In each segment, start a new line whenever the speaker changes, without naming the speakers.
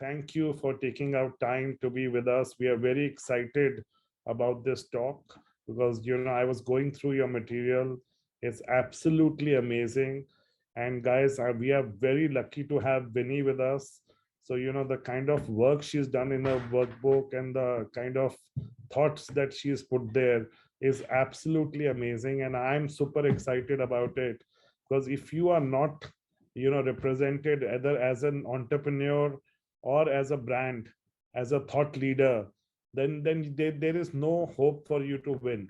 Thank you for taking out time to be with us. We are very excited about this talk because I was going through your material. It's absolutely amazing. And guys, we are very lucky to have Winnie with us. So the kind of work she's done in her workbook and the kind of thoughts that she's put there is absolutely amazing. And I'm super excited about it because if you are not represented either as an entrepreneur or as a brand, as a thought leader, then there is no hope for you to win.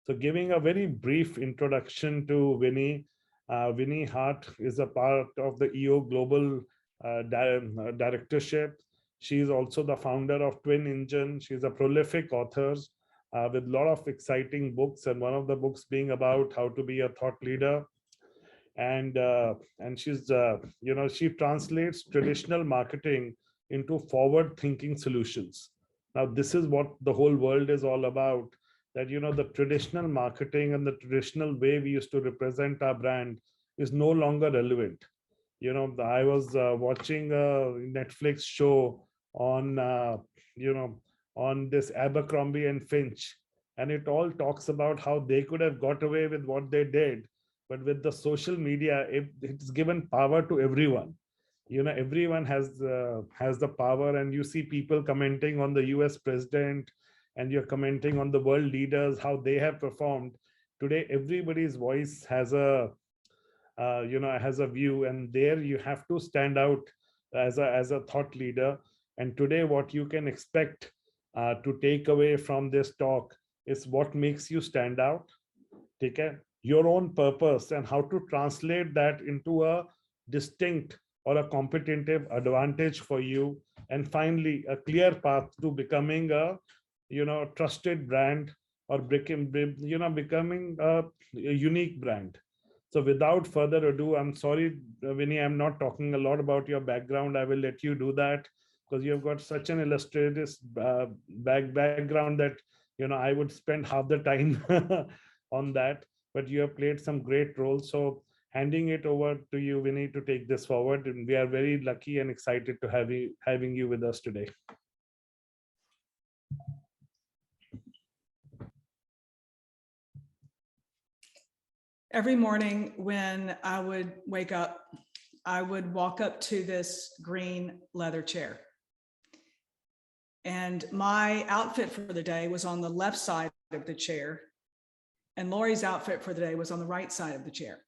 So giving a very brief introduction to Winnie, Winnie Hart is a part of the EO Global Directorship. She is also the founder of Twin Engine. She's a prolific author with a lot of exciting books, and one of the books being about how to be a thought leader. And she's she translates traditional marketing into forward thinking solutions. Now this is what the whole world is all about, that the traditional marketing and the traditional way we used to represent our brand is no longer relevant. I was watching a Netflix show on on this Abercrombie and Finch, and it all talks about how they could have got away with what they did, but with the social media, it's given power to everyone. Everyone has the power, and you see people commenting on the US president, and you're commenting on the world leaders, how they have performed. Today everybody's voice has a view, and there you have to stand out as a thought leader. And today what you can expect to take away from this talk is what makes you stand out. Take your own purpose and how to translate that into a distinct or a competitive advantage for you. And finally, a clear path to becoming a trusted brand, or becoming a unique brand. So without further ado, I'm sorry, Winnie, I'm not talking a lot about your background. I will let you do that because you've got such an illustrious background that I would spend half the time on that. But you have played some great roles. So handing it over to you, Winnie, to take this forward. And we are very lucky and excited to having you with us today.
Every morning when I would wake up, I would walk up to this green leather chair. And my outfit for the day was on the left side of the chair, and Lori's outfit for the day was on the right side of the chair.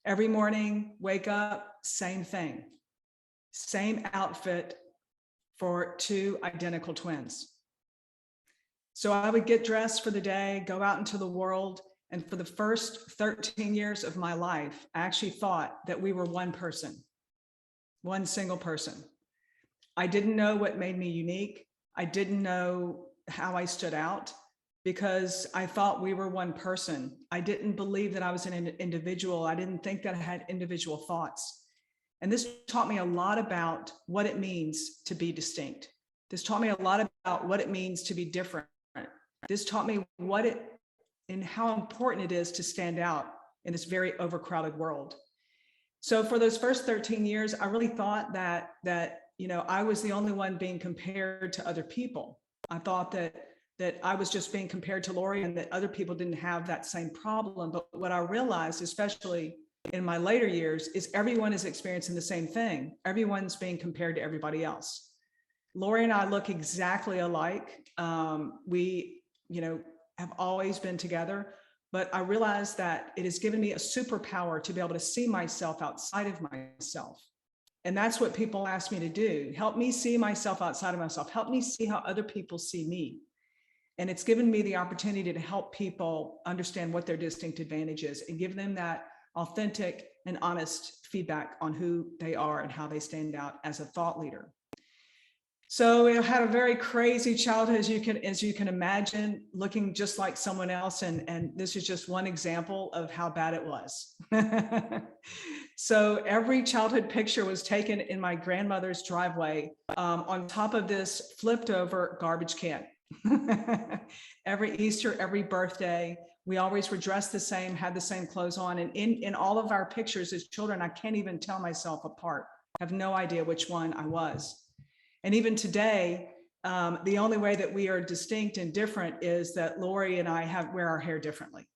Every morning, wake up, same thing. Same outfit for two identical twins. So I would get dressed for the day, go out into the world, and for the first 13 years of my life, I actually thought that we were one person, one single person. I didn't know what made me unique. I didn't know how I stood out because I thought we were one person. I didn't believe that I was an individual. I didn't think that I had individual thoughts. And this taught me a lot about what it means to be distinct. This taught me a lot about what it means to be different. This taught me and how important it is to stand out in this very overcrowded world. So for those first 13 years, I really thought that I was the only one being compared to other people. I thought that I was just being compared to Lori and that other people didn't have that same problem. But what I realized, especially in my later years, is everyone is experiencing the same thing. Everyone's being compared to everybody else. Lori and I look exactly alike. We, have always been together, but I realized that it has given me a superpower to be able to see myself outside of myself. And that's what people ask me to do. Help me see myself outside of myself. Help me see how other people see me. And it's given me the opportunity to help people understand what their distinct advantage is and give them that authentic and honest feedback on who they are and how they stand out as a thought leader. So I had a very crazy childhood, as you can imagine, looking just like someone else. And this is just one example of how bad it was. So every childhood picture was taken in my grandmother's driveway on top of this flipped over garbage can. Every Easter, every birthday, we always were dressed the same, had the same clothes on. And in all of our pictures as children, I can't even tell myself apart have no idea which one I was. And even today, the only way that we are distinct and different is that Lori and I wear our hair differently.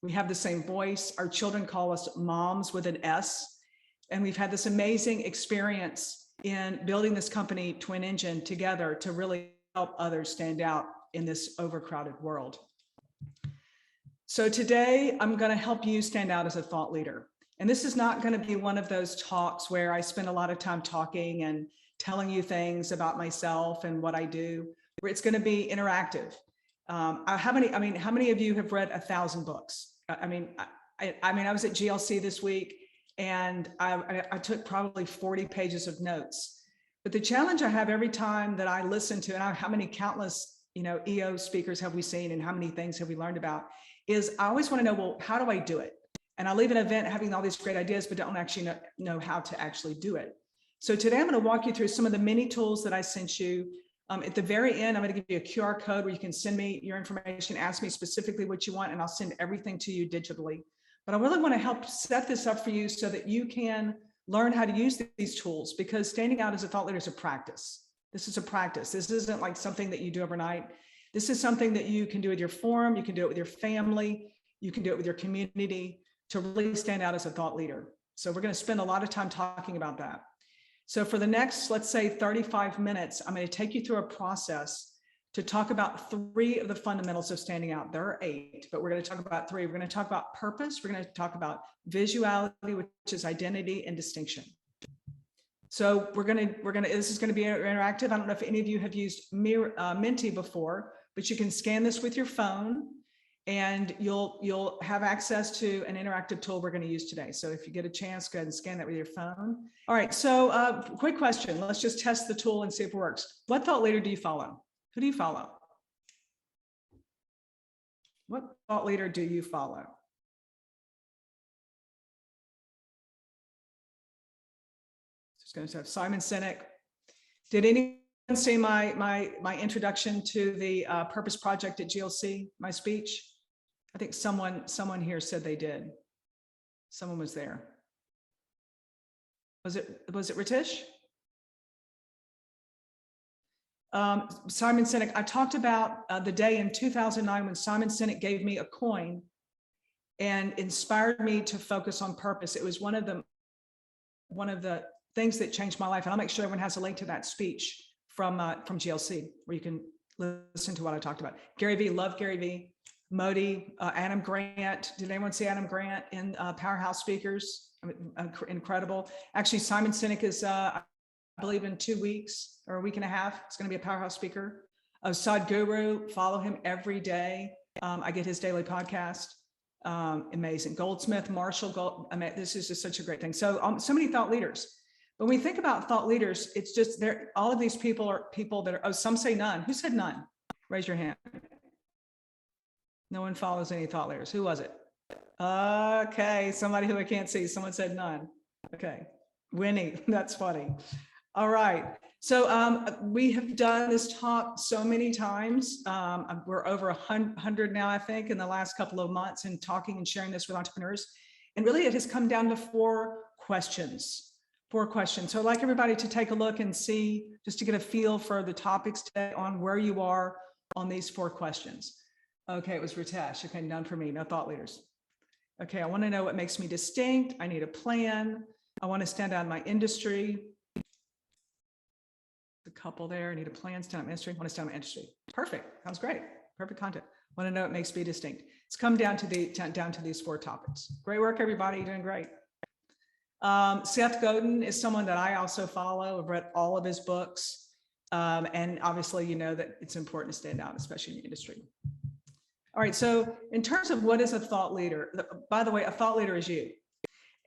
We have the same voice. Our children call us moms with an S. And we've had this amazing experience in building this company, Twin Engine, together to really help others stand out in this overcrowded world. So today, I'm going to help you stand out as a thought leader. And this is not going to be one of those talks where I spend a lot of time talking and telling you things about myself and what I do. It's going to be interactive. How many of you have read 1,000 books? I was at GLC this week, and I took probably 40 pages of notes. But the challenge I have every time that I listen to, and how many countless EO speakers have we seen, and how many things have we learned about, is I always want to know, well, how do I do it? And I leave an event having all these great ideas, but don't actually know how to actually do it. So today I'm going to walk you through some of the mini tools that I sent you. At the very end, I'm going to give you a QR code where you can send me your information, ask me specifically what you want, and I'll send everything to you digitally. But I really want to help set this up for you so that you can learn how to use these tools, because standing out as a thought leader is a practice. This is a practice. This isn't like something that you do overnight. This is something that you can do with your forum. You can do it with your family. You can do it with your community to really stand out as a thought leader. So we're going to spend a lot of time talking about that. So for the next, let's say 35 minutes, I'm going to take you through a process to talk about 3 of the fundamentals of standing out. There are 8, but we're going to talk about 3. We're going to talk about purpose. We're going to talk about visuality, which is identity, and distinction. So this is going to be interactive. I don't know if any of you have used Menti before, but you can scan this with your phone, and you'll have access to an interactive tool we're going to use today. So if you get a chance, go ahead and scan that with your phone. All right, so quick question. Let's just test the tool and see if it works. What thought leader do you follow? Who do you follow? What thought leader do you follow? Just going to have Simon Sinek. Did anyone see my introduction to the Purpose Project at GLC, my speech? I think someone here said they did. Someone was there. Was it Ritesh? Simon Sinek. I talked about the day in 2009 when Simon Sinek gave me a coin and inspired me to focus on purpose. It was one of the things that changed my life. And I'll make sure everyone has a link to that speech from GLC, where you can listen to what I talked about. Gary Vee, love Gary Vee. Modi, Adam Grant. Did anyone see Adam Grant in Powerhouse Speakers? Incredible. Actually, Simon Sinek is, I believe, in 2 weeks or a week and a half, it's going to be a Powerhouse Speaker. Sadhguru, follow him every day. I get his daily podcast. Amazing. Goldsmith, Marshall. This is just such a great thing. So, so many thought leaders. When we think about thought leaders, it's just there. All of these people are people that are. Oh, some say none. Who said none? Raise your hand. No one follows any thought leaders. Who was it? Okay, somebody who I can't see. Someone said none. Okay, Winnie, that's funny. All right, so we have done this talk so many times. We're over 100 now, I think, in the last couple of months, and talking and sharing this with entrepreneurs. And really, it has come down to 4 questions. 4 questions. So I'd like everybody to take a look and see, just to get a feel for the topics today on where you are on these 4 questions. Okay, it was Ritesh. Okay, none for me, no thought leaders. Okay, I want to know what makes me distinct. I need a plan. I want to stand out in my industry. The couple there, I need a plan, stand out in my industry. I want to stand out in my industry. Perfect, sounds great. Perfect content. I want to know what makes me distinct. It's come down to these 4 topics. Great work, everybody. You're doing great. Seth Godin is someone that I also follow. I've read all of his books. And obviously, you know that it's important to stand out, especially in the industry. All right, so in terms of what is a thought leader, by the way, a thought leader is you.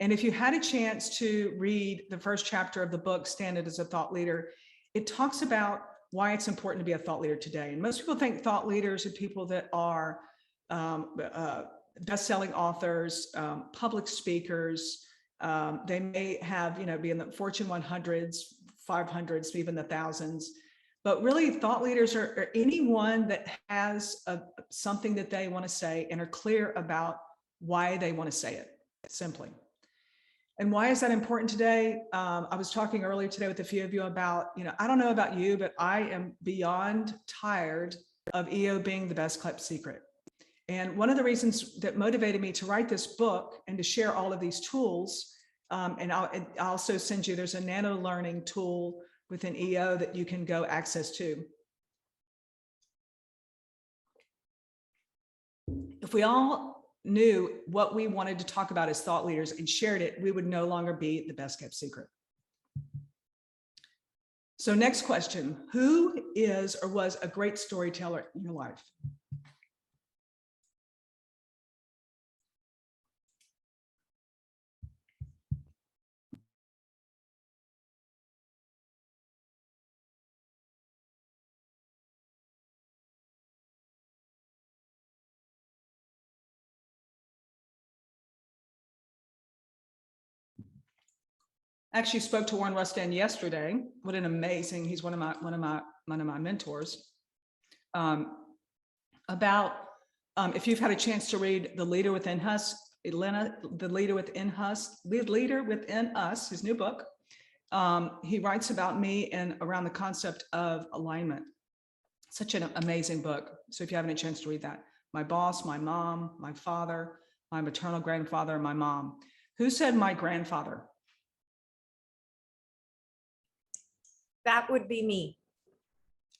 And if you had a chance to read the first chapter of the book, Stand Out as a Thought Leader, it talks about why it's important to be a thought leader today. And most people think thought leaders are people that are best-selling authors, public speakers. They may have, be in the Fortune 100s, 500s, even the thousands. But really, thought leaders are anyone that has something that they want to say and are clear about why they want to say it, simply. And why is that important today? I was talking earlier today with a few of you about, I don't know about you, but I am beyond tired of EO being the best kept secret. And one of the reasons that motivated me to write this book and to share all of these tools, and I'll also send you, there's a nano learning tool within EO that you can go access to. If we all knew what we wanted to talk about as thought leaders and shared it, we would no longer be the best kept secret. So next question, who is or was a great storyteller in your life? Actually spoke to Warren Rustin yesterday. What an amazing, he's one of my mentors. About if you've had a chance to read The Leader Within Us, The Leader Within Us, his new book. He writes about me and around the concept of alignment. Such an amazing book. So if you haven't had a chance to read that, my boss, my mom, my father, my maternal grandfather, and my mom. Who said my grandfather?
That would be me.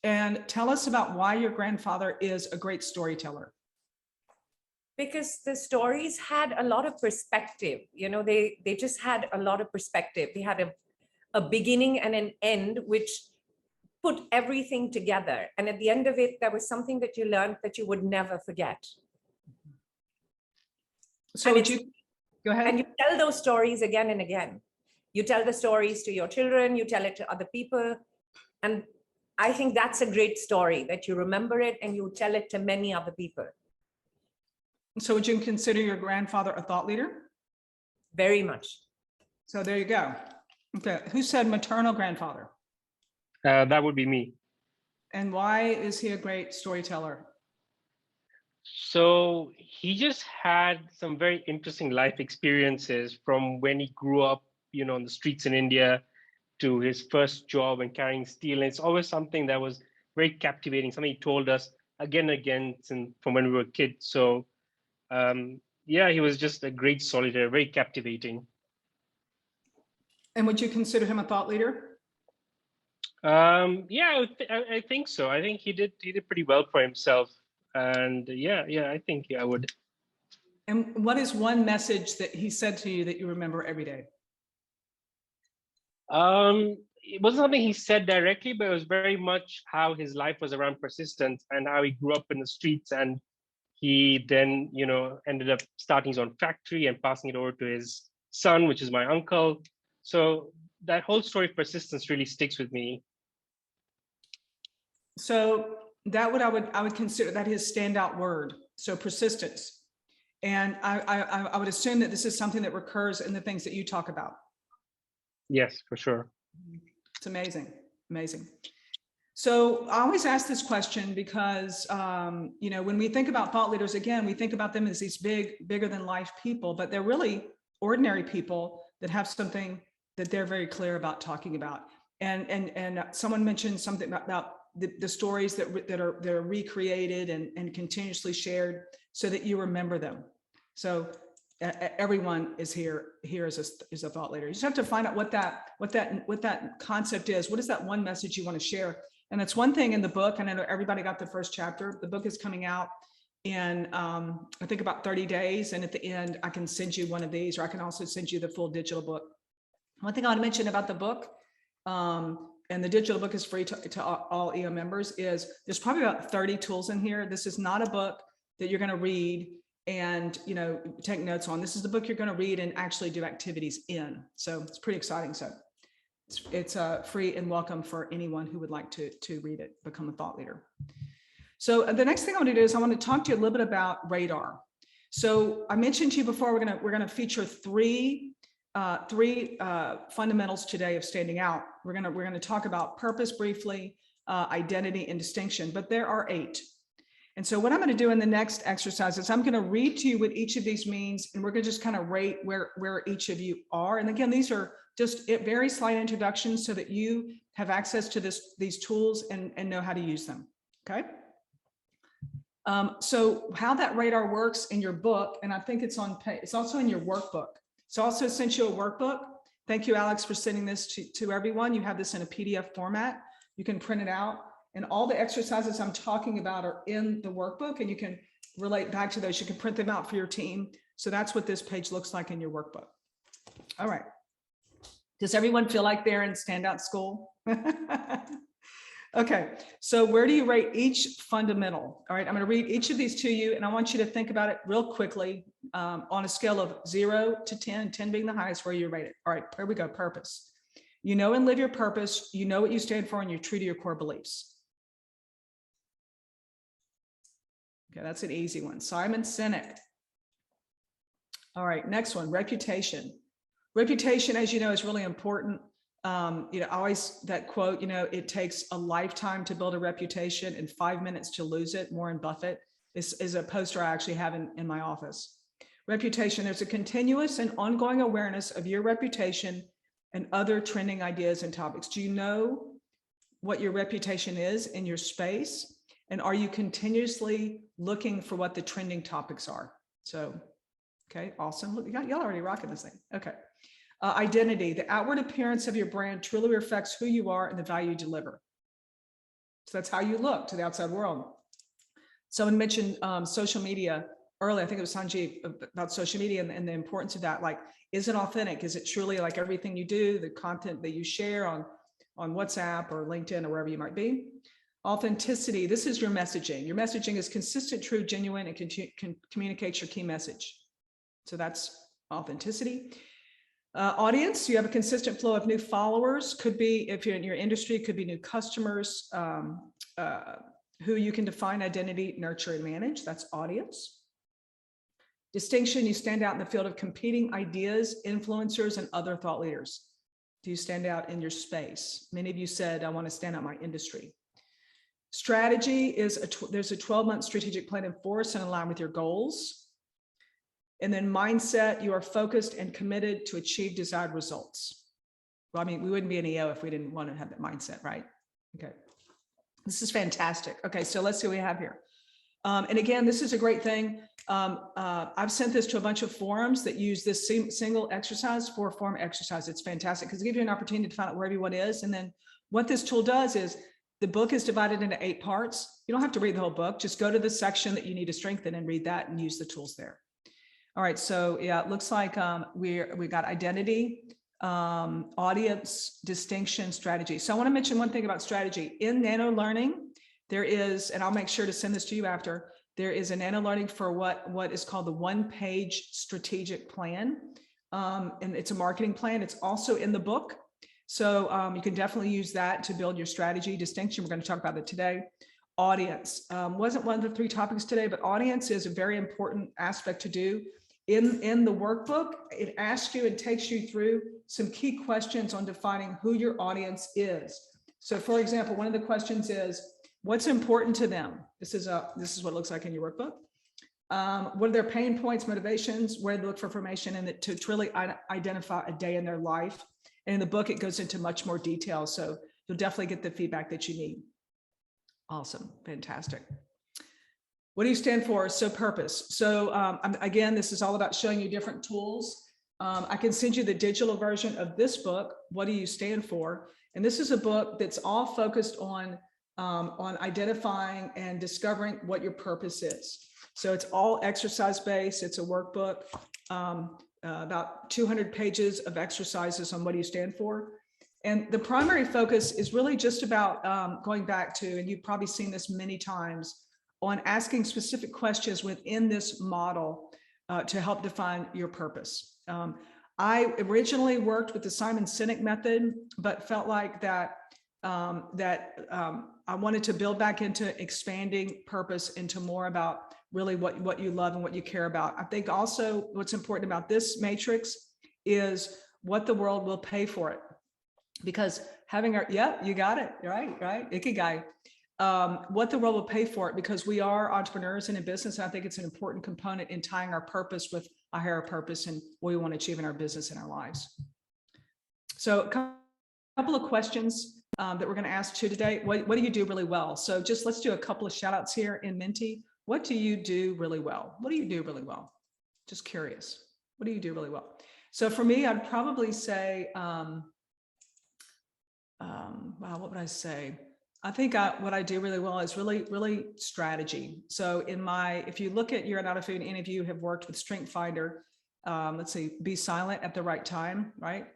And tell us about why your grandfather is a great storyteller.
Because the stories had a lot of perspective. They just had a lot of perspective. They had a beginning and an end, which put everything together. And at the end of it, there was something that you learned that you would never forget.
So would you go ahead?
And you tell those stories again and again. You tell the stories to your children, you tell it to other people. And I think that's a great story, that you remember it and you tell it to many other people.
So would you consider your grandfather a thought leader?
Very much.
So there you go. Okay, who said maternal grandfather?
That would be me.
And why is he a great storyteller?
So he just had some very interesting life experiences from when he grew up, on the streets in India to his first job and carrying steel. And it's always something that was very captivating, something he told us again and again from when we were kids. So yeah, he was just a great storyteller, very captivating.
And would you consider him a thought leader?
Yeah, I think so. I think he did pretty well for himself. And yeah, I think I would.
And what is one message that he said to you that you remember every day?
It wasn't something he said directly, but it was very much how his life was around persistence and how he grew up in the streets. And he then, ended up starting his own factory and passing it over to his son, which is my uncle. So that whole story of persistence really sticks with me.
So that I would consider that his standout word. So persistence. And I would assume that this is something that recurs in the things that you talk about.
Yes, for sure.
It's amazing, amazing. So I always ask this question because, when we think about thought leaders, again, we think about them as these bigger than life people, but they're really ordinary people that have something that they're very clear about talking about. And someone mentioned something about the stories that are recreated and continuously shared so that you remember them. So everyone is here as a thought leader. You just have to find out what that concept is. What is that one message you want to share? And that's one thing in the book. And I know everybody got the first chapter. The book is coming out in I think about 30 days. And at the end, I can send you one of these, or I can also send you the full digital book. One thing I want to mention about the book, and the digital book is free to all EO members, is there's probably about 30 tools in here. This is not a book that you're going to read and take notes on. This is the book you're going to read and actually do activities in. So it's pretty exciting. So it's free and welcome for anyone who would like to read it, become a thought leader. So the next thing I want to do is I want to talk to you a little bit about radar. So I mentioned to you before, we're going to feature three fundamentals today of standing out. We're going to talk about purpose briefly, identity, and distinction, but there are 8. And so what I'm going to do in the next exercise is I'm going to read to you what each of these means, and we're going to just kind of rate where each of you are. And again, these are just very slight introductions so that you have access to these tools and know how to use them. Okay. So how that radar works in your book, and I think it's on page, it's also in your workbook. So also sent you a workbook. Thank you, Alex, for sending this to everyone. You have this in a PDF format. You can print it out. And all the exercises I'm talking about are in the workbook, and you can relate back to those. You can print them out for your team. So that's what this page looks like in your workbook. All right. Does everyone feel like they're in standout school? Okay, so where do you rate each fundamental? All right, I'm going to read each of these to you, and I want you to think about it real quickly on a scale of 0 to 10, 10 being the highest, where you rate it. All right, here we go. Purpose. You know and live your purpose. You know what you stand for, and you're true to your core beliefs. Okay, that's an easy one. Simon Sinek. All right, next one, reputation. Reputation, as you know, is really important. Always that quote, it takes a lifetime to build a reputation and 5 minutes to lose it. Warren Buffett is a poster I actually have in my office. Reputation, there's a continuous and ongoing awareness of your reputation and other trending ideas and topics. Do you know what your reputation is in your space? And are you continuously looking for what the trending topics are? So, okay, awesome. Look, y'all already rocking this thing. Okay. Identity, the outward appearance of your brand truly reflects who you are and the value you deliver. So that's how you look to the outside world. Someone mentioned social media earlier. I think it was Sanjeev about social media and the importance of that. Like, is it authentic? Is it truly like everything you do, the content that you share on WhatsApp or LinkedIn or wherever you might be? Authenticity, this is your messaging. Your messaging is consistent, true, genuine, and can communicate your key message. So that's authenticity. Audience, you have a consistent flow of new followers. Could be, if you're in your industry, could be new customers who you can define, identity, nurture, and manage. That's audience. Distinction, you stand out in the field of competing ideas, influencers, and other thought leaders. Do you stand out in your space? Many of you said, I want to stand out in my industry. Strategy is, there's a 12-month strategic plan in force and align with your goals. And then mindset, you are focused and committed to achieve desired results. Well, I mean, we wouldn't be an EO if we didn't want to have that mindset, right? Okay. This is fantastic. Okay, so let's see what we have here. And again, this is a great thing. I've sent this to a bunch of forums that use this single exercise for form exercise. It's fantastic because it gives you an opportunity to find out where everyone is. And then what this tool does is the book is divided into 8 parts. You don't have to read the whole book. Just go to the section that you need to strengthen and read that and use the tools there. All right, so yeah, it looks like we got identity, audience, distinction, strategy. So I want to mention one thing about strategy. In nano learning, there is, and I'll make sure to send this to you after, there is a nano learning for what is called the 1-page strategic plan. And it's a marketing plan. It's also in the book. So you can definitely use that to build your strategy. Distinction, we're going to talk about it today. Audience wasn't one of the 3 topics today, but audience is a very important aspect to do. In the workbook, it asks you and takes you through some key questions on defining who your audience is. So for example, one of the questions is, what's important to them? This is what it looks like in your workbook. What are their pain points, motivations, where they look for information, and to truly identify a day in their life. And in the book, it goes into much more detail. So you'll definitely get the feedback that you need. Awesome, fantastic. What do you stand for? So purpose. So again, this is all about showing you different tools. I can send you the digital version of this book. What do you stand for? And this is a book that's all focused on identifying and discovering what your purpose is. So it's all exercise based. It's a workbook, about 200 pages of exercises on what do you stand for. And the primary focus is really just about going back to, and you've probably seen this many times, on asking specific questions within this model to help define your purpose. I originally worked with the Simon Sinek method, but felt like that I wanted to build back into expanding purpose into more about really what you love and what you care about. I think also what's important about this matrix is what the world will pay for it. Because having our, yeah, you got it, right, Ikigai. what the role will pay for it, because we are entrepreneurs and in business. And I think it's an important component in tying our purpose with a higher purpose and what we want to achieve in our business and our lives. So a couple of questions that we're going to ask you today. What do you do really well? So just let's do a couple of shout outs here in Minty. What do you do really well? What do you do really well? Just curious. What do you do really well? So for me, I'd probably say, wow, what would I say? I think what I do really well is really strategy. So if you look at, you're not a food, any of you have worked with Strength Finder. Let's see, be silent at the right time, right?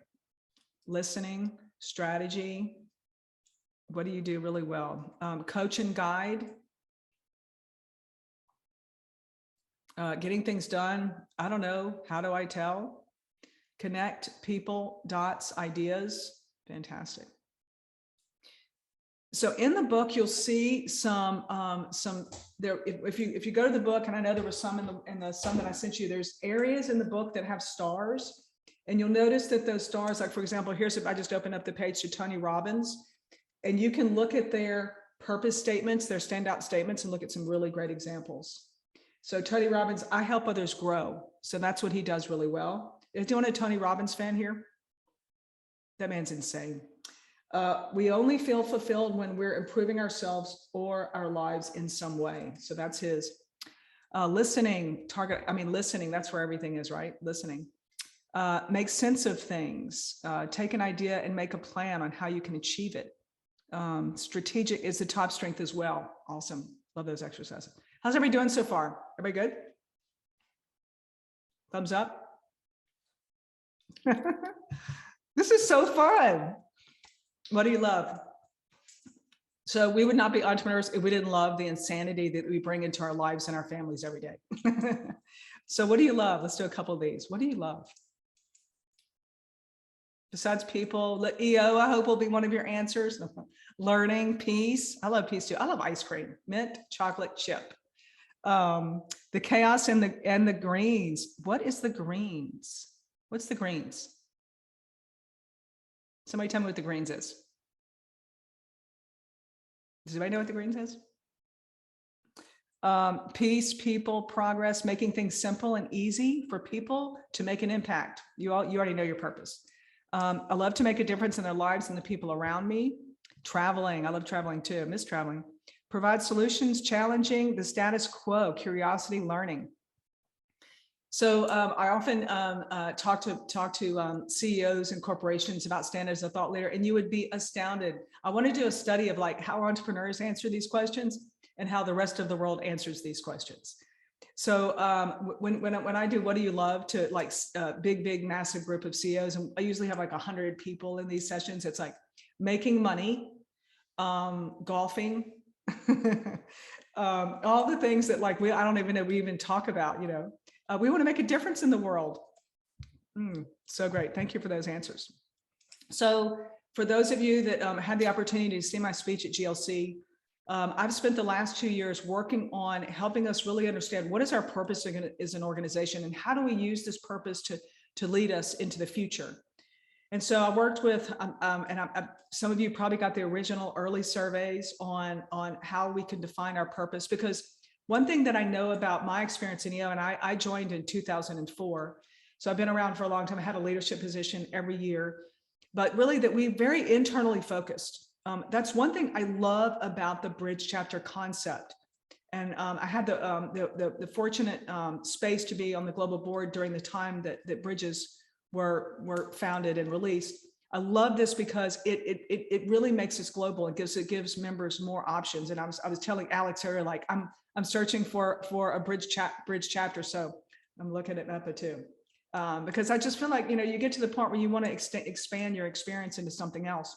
Listening, strategy. What do you do really well? Coach and guide. Getting things done. I don't know. How do I tell? Connect people, dots, ideas. Fantastic. So in the book, you'll see some there. If you go to the book, and I know there was some in the some that I sent you. There's areas in the book that have stars, and you'll notice that those stars, like for example, I just opened up the page to Tony Robbins, and you can look at their purpose statements, their standout statements, and look at some really great examples. So Tony Robbins, I help others grow. So that's what he does really well. Is anyone a Tony Robbins fan here? That man's insane. We only feel fulfilled when we're improving ourselves or our lives in some way. So that's his. Listening, listening, that's where everything is, right? Listening. Make sense of things. Take an idea and make a plan on how you can achieve it. Strategic is the top strength as well. Awesome. Love those exercises. How's everybody doing so far? Everybody good? Thumbs up. This is so fun. What do you love? So we would not be entrepreneurs if we didn't love the insanity that we bring into our lives and our families every day. So what do you love? Let's do a couple of these. What do you love? Besides people, EO, I hope will be one of your answers. Learning, peace. I love peace too. I love ice cream, mint, chocolate chip. The chaos and the greens. What is the greens? What's the greens? Somebody tell me what the greens is. Does anybody know what the greens is? Peace, people, progress, making things simple and easy for people to make an impact. You already know your purpose. I love to make a difference in their lives and the people around me. Traveling, I love traveling too, I miss traveling. Provide solutions, challenging the status quo, curiosity, learning. So I often talk to CEOs and corporations about standing as a thought leader, and you would be astounded. I want to do a study of like how entrepreneurs answer these questions and how the rest of the world answers these questions. So when I do, what do you love, to like big, massive group of CEOs, and I usually have like 100 people in these sessions. It's like making money, golfing, all the things that like I don't even know we even talk about, you know. We want to make a difference in the world. So great. Thank you for those answers. So for those of you that had the opportunity to see my speech at GLC, I've spent the last 2 years working on helping us really understand what is our purpose as an organization and how do we use this purpose to lead us into the future. And so I worked with, some of you probably got the original early surveys on how we can define our purpose, because one thing that I know about my experience in EO, and I joined in 2004, so I've been around for a long time. I had a leadership position every year, but really that we very internally focused. That's one thing I love about the Bridge chapter concept. And I had the fortunate space to be on the global board during the time that Bridges were founded and released. I love this because it really makes us global. It gives members more options. And I was telling Alex earlier, like I'm searching for a bridge chapter, so I'm looking at MEPA too, because I just feel like, you know, you get to the point where you want to expand your experience into something else.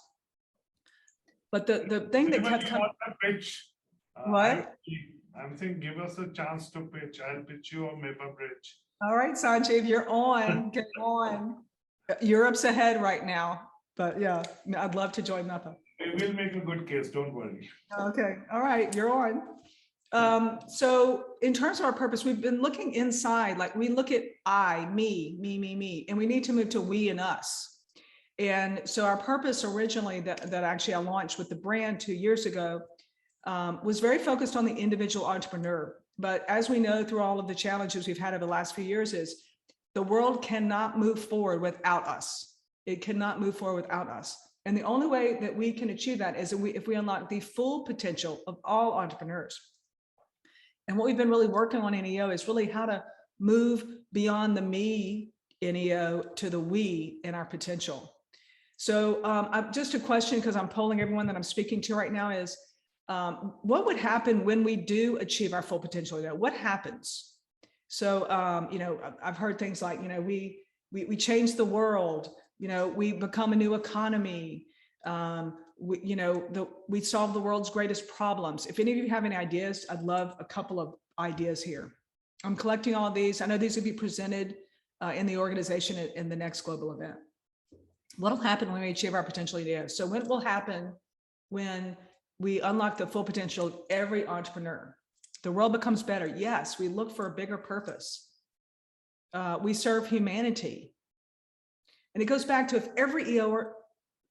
But the thing that kept coming. What?
I'm saying, give us a chance to pitch. I'll pitch you a MEPA bridge.
All right, Sanjeev, you're on. Get on. Europe's ahead right now, but yeah, I'd love to join MEPA.
We will make a good case. Don't worry.
Okay. All right, you're on. So in terms of our purpose, we've been looking inside, like we look at I, me, and we need to move to we and us. And so our purpose originally that actually I launched with the brand 2 years ago was very focused on the individual entrepreneur. But as we know through all of the challenges we've had over the last few years is the world cannot move forward without us. It cannot move forward without us. And the only way that we can achieve that is if we unlock the full potential of all entrepreneurs. And what we've been really working on in NEO is really how to move beyond the me in NEO to the we in our potential. So just a question, because I'm polling everyone that I'm speaking to right now is, what would happen when we do achieve our full potential? What happens? So, I've heard things like, we change the world, we become a new economy, we solve the world's greatest problems. If any of you have any ideas, I'd love a couple of ideas here. I'm collecting all of these. I know these will be presented in the organization in the next global event. What will happen when we achieve our potential ideas? So what will happen when we unlock the full potential of every entrepreneur? The world becomes better. Yes, we look for a bigger purpose. We serve humanity. And it goes back to if every EOer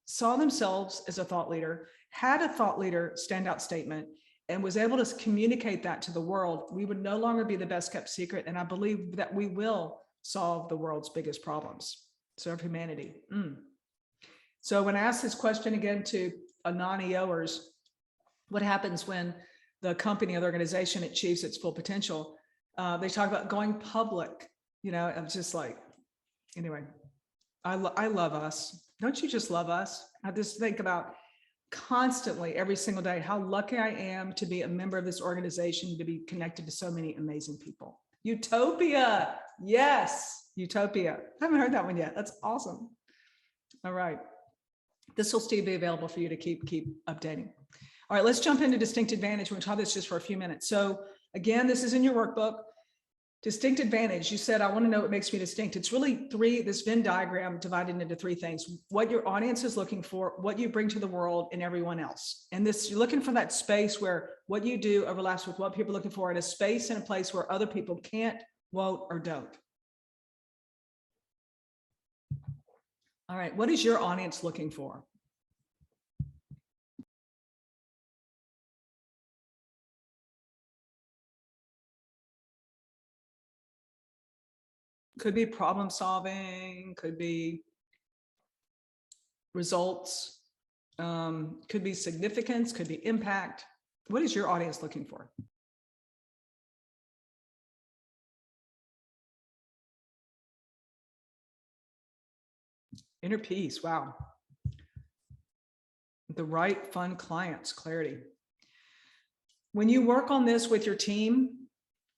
saw themselves as a thought leader, had a thought leader standout statement, and was able to communicate that to the world, we would no longer be the best kept secret. And I believe that we will solve the world's biggest problems, serve humanity. So when I ask this question again to non-EOers, what happens when the company or the organization achieves its full potential? They talk about going public. I'm just like, anyway, I love us. Don't you just love us? I just think about constantly every single day how lucky I am to be a member of this organization, to be connected to so many amazing people. Utopia. Yes, utopia. I haven't heard that one yet. That's awesome. All right. This will still be available for you to keep updating. All right, let's jump into distinct advantage. We're going to talk this just for a few minutes. So again, this is in your workbook. Distinct advantage. You said, I want to know what makes me distinct. It's really this Venn diagram divided into three things: what your audience is looking for, what you bring to the world, and everyone else. And this, you're looking for that space where what you do overlaps with what people are looking for, in a space and a place where other people can't, won't, or don't. All right, what is your audience looking for? Could be problem solving, could be results, could be significance, could be impact. What is your audience looking for? Inner peace, wow. The right fun clients, clarity. When you work on this with your team,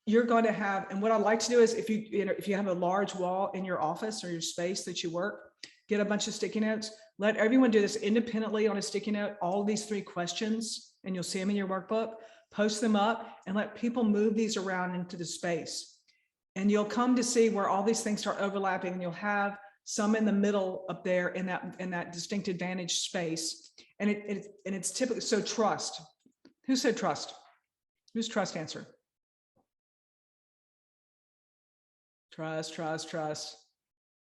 you're going to have, and what I like to do is if you have a large wall in your office or your space that you work, get a bunch of sticky notes, let everyone do this independently on a sticky note, all these 3 questions, and you'll see them in your workbook, post them up and let people move these around into the space. And you'll come to see where all these things start overlapping, and you'll have some in the middle up there in that distinct advantage space. And it's typically, so trust. Who said trust? Who's trust answer? Trust.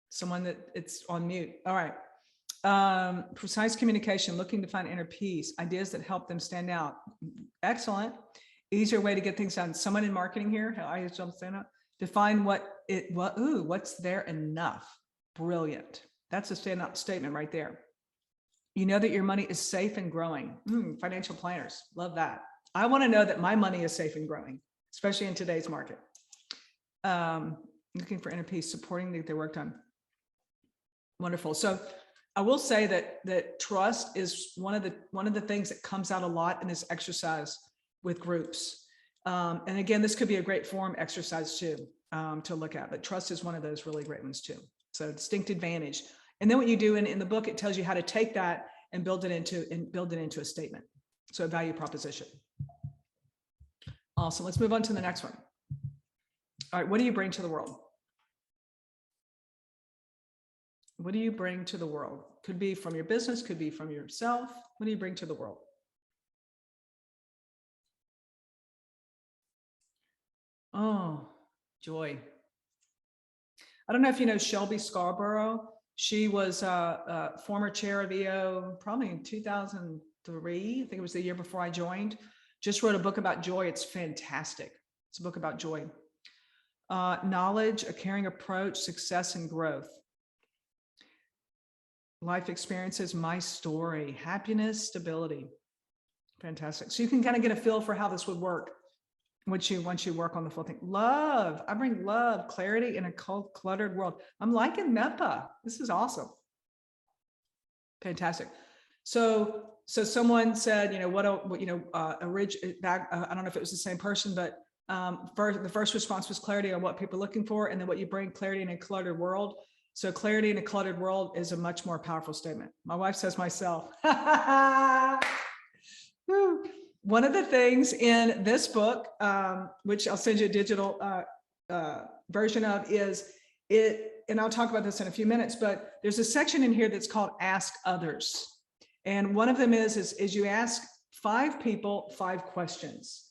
Someone that it's on mute. All right. Precise communication, looking to find inner peace, ideas that help them stand out. Excellent. Easier way to get things done. Someone in marketing here, how I jump stand up. Define what's there enough. Brilliant. That's a standout statement right there. You know that your money is safe and growing. Financial planners, love that. I want to know that my money is safe and growing, especially in today's market. Looking for inner peace, supporting their work done. Wonderful. So I will say that trust is one of the things that comes out a lot in this exercise with groups. And again, this could be a great form exercise too, to look at, but trust is one of those really great ones too. So distinct advantage. And then what you do in the book, it tells you how to take that and build it into a statement. So a value proposition. Awesome. Let's move on to the next one. All right, what do you bring to the world? What do you bring to the world? Could be from your business, could be from yourself. What do you bring to the world? Oh, joy. I don't know if you know Shelby Scarborough. She was a former chair of EO, probably in 2003. I think it was the year before I joined. Just wrote a book about joy. It's fantastic. It's a book about joy. Knowledge, a caring approach, success and growth. Life experiences, my story, happiness, stability. Fantastic. So you can kind of get a feel for how this would work once you work on the full thing. Love. I bring love, clarity in a cluttered world. I'm liking MEPA. This is awesome. Fantastic. So someone said, I don't know if it was the same person, but the first response was clarity on what people are looking for, and then what you bring, clarity in a cluttered world. So clarity in a cluttered world is a much more powerful statement. My wife says myself. One of the things in this book, which I'll send you a digital version of, is it, and I'll talk about this in a few minutes, but there's a section in here that's called Ask Others. And one of them is you ask 5 people 5 questions,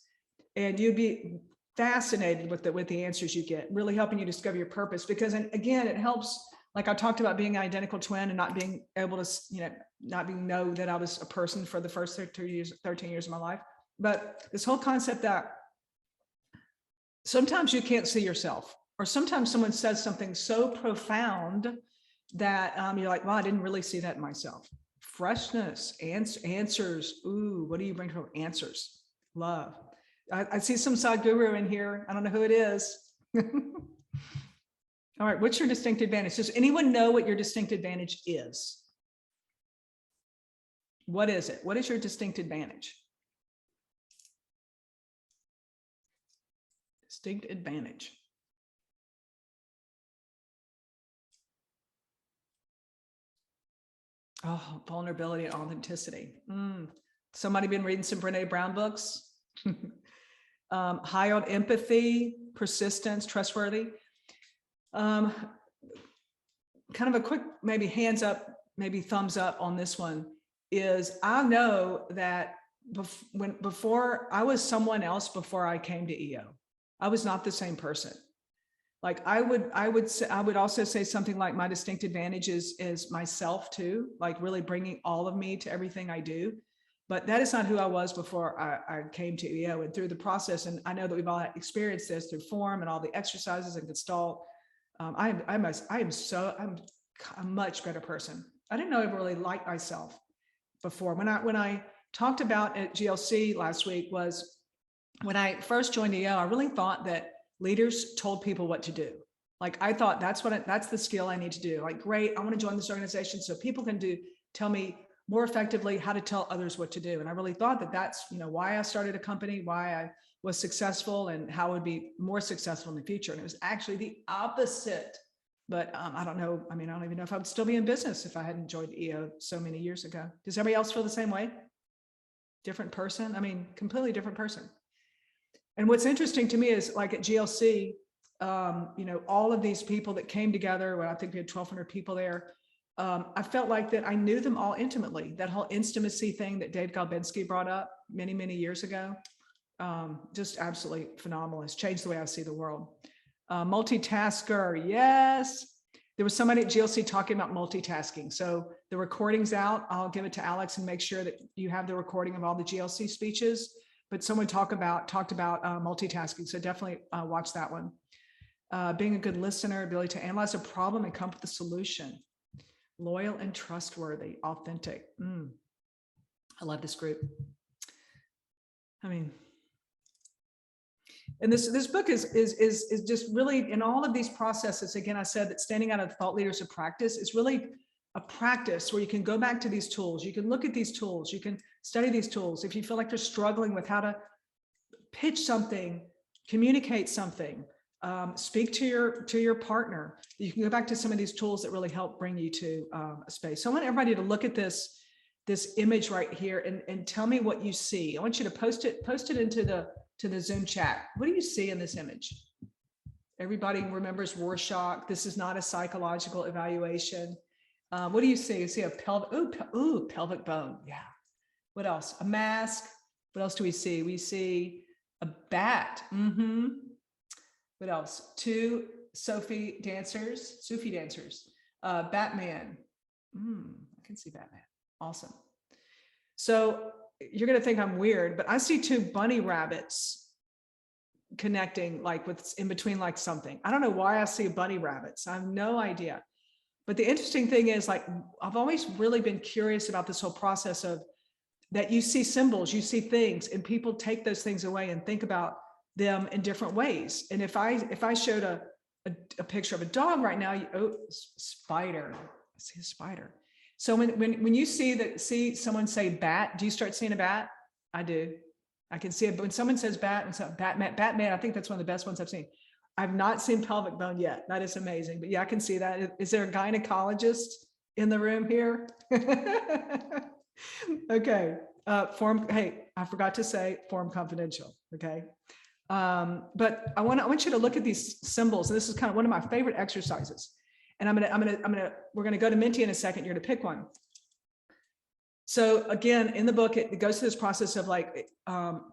and you'd be fascinated with the answers you get, really helping you discover your purpose. Because, and again, it helps, like I talked about being an identical twin and not being able to, know that I was a person for the first 13 years of my life. But this whole concept that sometimes you can't see yourself, or sometimes someone says something so profound that you're like, wow, I didn't really see that in myself. Freshness, answers. Ooh, what do you bring from answers? Love. I see some Sadhguru in here. I don't know who it is. All right, what's your distinct advantage? Does anyone know what your distinct advantage is? What is it? What is your distinct advantage? Distinct advantage. Oh, vulnerability and authenticity. Somebody been reading some Brené Brown books? High on empathy, persistence, trustworthy. Kind of a quick, maybe hands up, maybe thumbs up on this one is, I know that before I was someone else before I came to EO. I was not the same person. Like I would also say something like my distinct advantage is myself too, like really bringing all of me to everything I do. But that is not who I was before I came to EO, and through the process. And I know that we've all experienced this through form and all the exercises and Gestalt. I'm a much better person. I didn't know I really liked myself before. When I talked about at GLC last week was when I first joined EO, I really thought that leaders told people what to do. Like I thought that's the skill I need to do. Like, great, I want to join this organization so people can tell me more effectively how to tell others what to do. And I really thought that that's, why I started a company, why I was successful, and how I would be more successful in the future. And it was actually the opposite. But I don't know. I don't even know if I would still be in business if I hadn't joined EO so many years ago. Does everybody else feel the same way? Different person? Completely different person. And what's interesting to me is, like at GLC, all of these people that came together, well, I think we had 1,200 people there. I felt like that I knew them all intimately. That whole intimacy thing that Dave Galbinski brought up many, many years ago, just absolutely phenomenal. It's changed the way I see the world. Multitasker, yes. There was somebody at GLC talking about multitasking. So the recording's out. I'll give it to Alex and make sure that you have the recording of all the GLC speeches. But someone talked about multitasking. So definitely watch that one. Being a good listener, ability to analyze a problem and come up with a solution. Loyal and trustworthy, authentic. I love this group. And this book is just really, in all of these processes, again, I said that standing out of thought leaders of practice is really a practice where you can go back to these tools. You can look at these tools. You can study these tools. If you feel like you're struggling with how to pitch something, communicate something, speak to your partner, you can go back to some of these tools that really help bring you to a space. So I want everybody to look at this image right here and tell me what you see. I want you to post it into the Zoom chat. What do you see in this image? Everybody remembers Rorschach. This is not a psychological evaluation. What do you see? You see a pelvic bone. Yeah. What else? A mask. What else do we see? We see a bat. What else? 2 Sufi dancers. Batman. I can see Batman. Awesome. So you're going to think I'm weird, but I see two bunny rabbits connecting, like with in between, like something. I don't know why I see bunny rabbits. I have no idea. But the interesting thing is, like, I've always really been curious about this whole process of that you see symbols, you see things, and people take those things away and think about them in different ways. And if I showed a picture of a dog right now, oh, spider, I see a spider. So when you see someone say bat, do you start seeing a bat? I do. I can see it. But when someone says bat, and so Batman, I think that's one of the best ones I've seen. I've not seen pelvic bone yet. That is amazing. But yeah, I can see that. Is there a gynecologist in the room here? Okay. Hey, I forgot to say form confidential. Okay. But I want you to look at these symbols. And this is kind of one of my favorite exercises. And we're going to go to Minty in a second. You're going to pick one. So again, in the book, it goes through this process of like,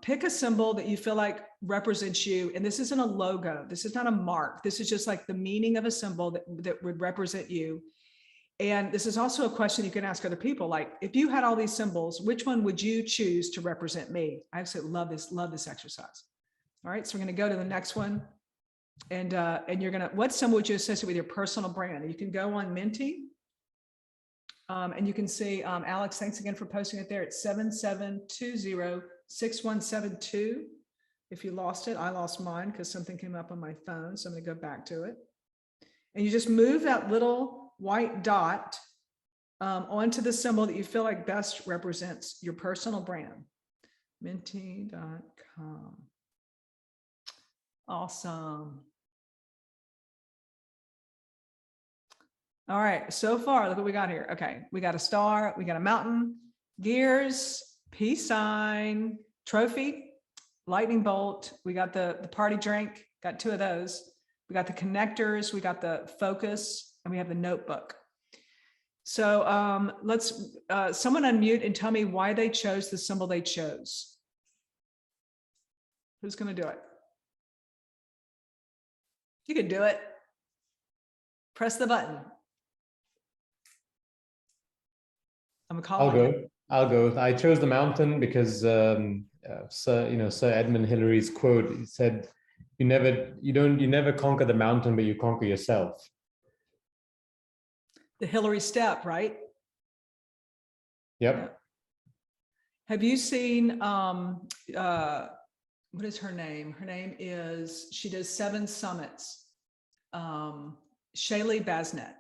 pick a symbol that you feel like represents you. And this isn't a logo. This is not a mark. This is just like the meaning of a symbol that would represent you. And this is also a question you can ask other people. Like, if you had all these symbols, which one would you choose to represent me? I absolutely love this exercise. All right, so we're going to go to the next one. And you're going to, what symbol would you associate with your personal brand? You can go on Minty. And you can see, Alex, thanks again for posting it there. It's 77206172. If you lost it, I lost mine because something came up on my phone. So I'm going to go back to it. And you just move that little white dot onto the symbol that you feel like best represents your personal brand. Minty.com. Awesome. All right, so far, look what we got here. Okay, we got a star, we got a mountain, gears, peace sign, trophy, lightning bolt. We got the party drink, got two of those. We got the connectors, we got the focus, and we have the notebook. So let's, someone unmute and tell me why they chose the symbol they chose. Who's gonna do it? You can do it. Press the button. I'm calling.
I'll go. I chose the mountain because Sir Edmund Hillary's quote, he said, you never conquer the mountain, but you conquer yourself.
The Hillary step, right?
Yep.
Yeah. Have you seen what is her name? Her name is, she does 7 summits. Shaylee Basnet.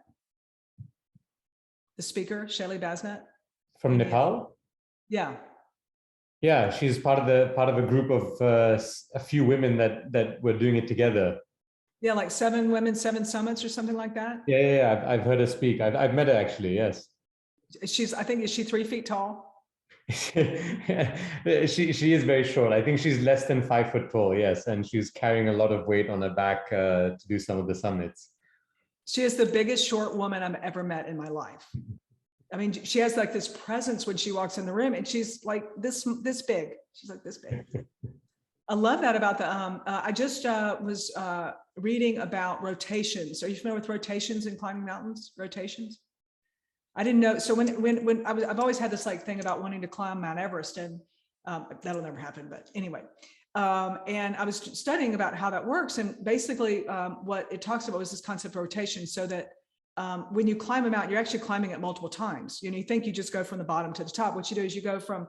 The speaker, Shaylee Basnet.
From Nepal?
Yeah.
Yeah, she's part of a group of a few women that were doing it together.
Yeah, like 7 women, 7 summits or something like that.
Yeah. I've heard her speak. I've met her actually. Yes.
I think, is she 3 feet tall?
She is very short. I think she's less than 5 foot tall. Yes, and she's carrying a lot of weight on her back to do some of the summits.
She is the biggest short woman I've ever met in my life. I mean, she has like this presence when she walks in the room, and she's like this big. She's like this big. I love that about the, I just was reading about rotations. Are you familiar with rotations in climbing mountains? Rotations? I didn't know. So when I've always had this like thing about wanting to climb Mount Everest, and that'll never happen, but anyway. And I was studying about how that works. And basically what it talks about is this concept of rotation, so that when you climb a mountain, you're actually climbing it multiple times. You think you just go from the bottom to the top. What you do is you go from